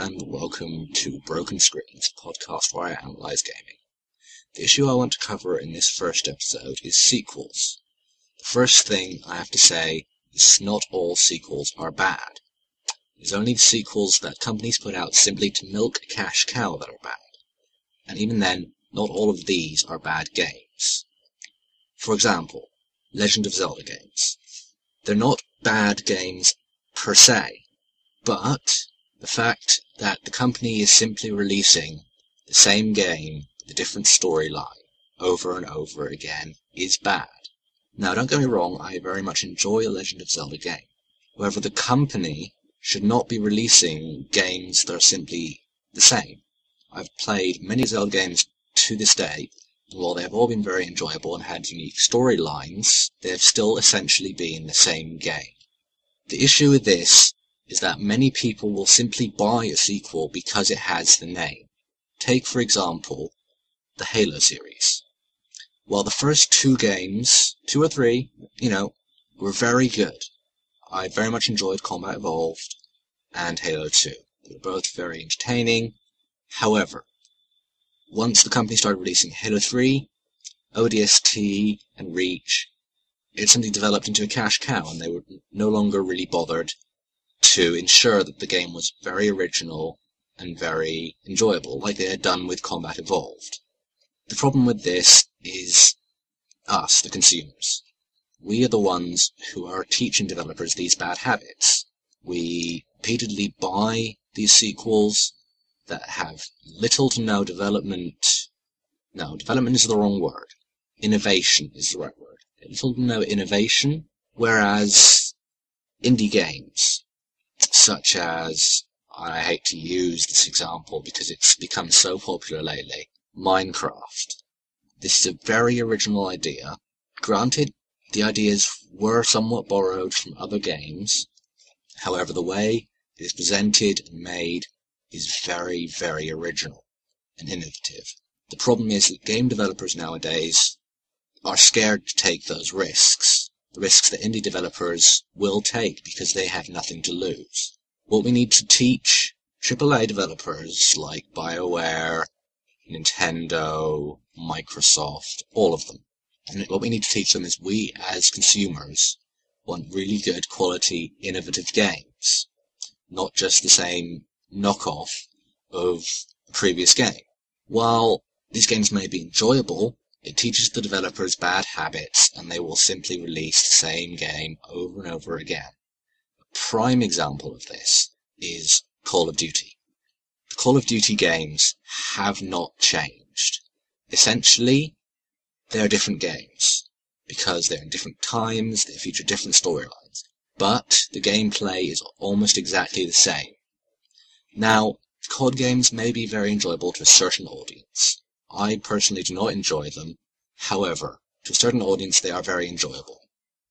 and welcome to Broken Screens, a podcast where I analyse gaming. The issue I want to cover in this first episode is sequels. The first thing I have to say is not all sequels are bad. It's only the sequels that companies put out simply to milk a cash cow that are bad. And even then, not all of these are bad games. For example, Legend of Zelda games. They're not bad games per se, but the fact that the company is simply releasing the same game with a different storyline over and over again is bad. Now, don't get me wrong, I very much enjoy a Legend of Zelda game. However, the company should not be releasing games that are simply the same. I've played many Zelda games to this day, and while they have all been very enjoyable and had unique storylines, they have still essentially been the same game. The issue with this is that many people will simply buy a sequel because it has the name. Take, for example, the Halo series. While the first two games, two or three, were very good. I very much enjoyed Combat Evolved and Halo 2. They were both very entertaining. However, once the company started releasing Halo 3, ODST, and Reach, it simply developed into a cash cow, and they were no longer really bothered to ensure that the game was very original and very enjoyable, like they had done with Combat Evolved. The problem with this is us, the consumers. We are the ones who are teaching developers these bad habits. We repeatedly buy these sequels that have little to no development. No, development is the wrong word. Innovation is the right word. Little to no innovation, whereas indie games, such as, I hate to use this example because it's become so popular lately, Minecraft. This is a very original idea. Granted, the ideas were somewhat borrowed from other games. However, the way it is presented and made is very, very original and innovative. The problem is that game developers nowadays are scared to take those risks. The risks that indie developers will take because they have nothing to lose. What we need to teach AAA developers like BioWare, Nintendo, Microsoft, all of them. And what we need to teach them is we, as consumers, want really good quality, innovative games. Not just the same knockoff of a previous game. While these games may be enjoyable, it teaches the developers bad habits, and they will simply release the same game over and over again. A prime example of this is Call of Duty. The Call of Duty games have not changed. Essentially, they are different games, because they're in different times, they feature different storylines. But the gameplay is almost exactly the same. Now, COD games may be very enjoyable to a certain audience. I personally do not enjoy them. However, to a certain audience they are very enjoyable.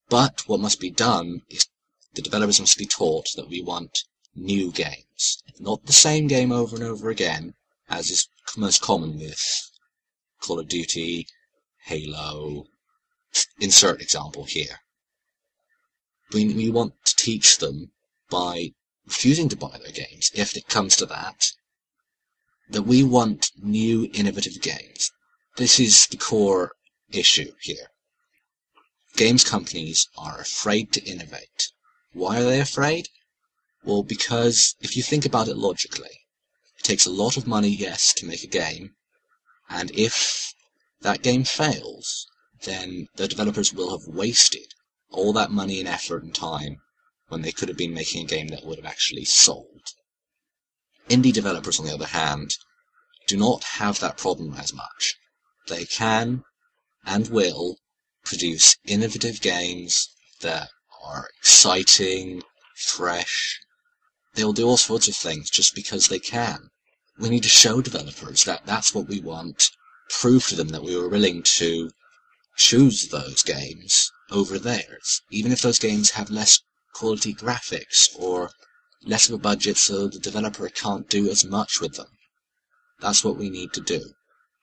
But what must be done is the developers must be taught that we want new games. Not the same game over and over again, as is most common with Call of Duty, Halo, insert example here. We want to teach them by refusing to buy their games, if it comes to that we want new, innovative games. This is the core issue here. Games companies are afraid to innovate. Why are they afraid? Well, because if you think about it logically, it takes a lot of money, yes, to make a game, and if that game fails, then the developers will have wasted all that money and effort and time when they could have been making a game that would have actually sold. Indie developers, on the other hand, do not have that problem as much. They can and will produce innovative games that are exciting, fresh. They'll do all sorts of things just because they can. We need to show developers that that's what we want, prove to them that we were willing to choose those games over theirs, even if those games have less quality graphics or less of a budget so the developer can't do as much with them. That's what we need to do,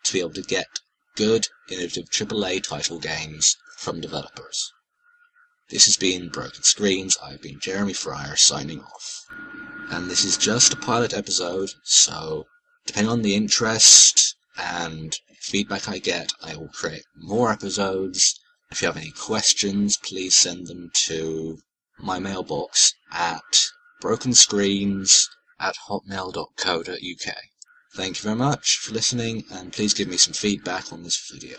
to be able to get good, innovative AAA title games from developers. This has been Broken Screens. I've been Jeremy Fryer, signing off. and this is just a pilot episode, so depending on the interest and feedback I get, I will create more episodes. If you have any questions, please send them to my mailbox at brokenscreens@hotmail.co.uk. Thank you very much for listening, and please give me some feedback on this video.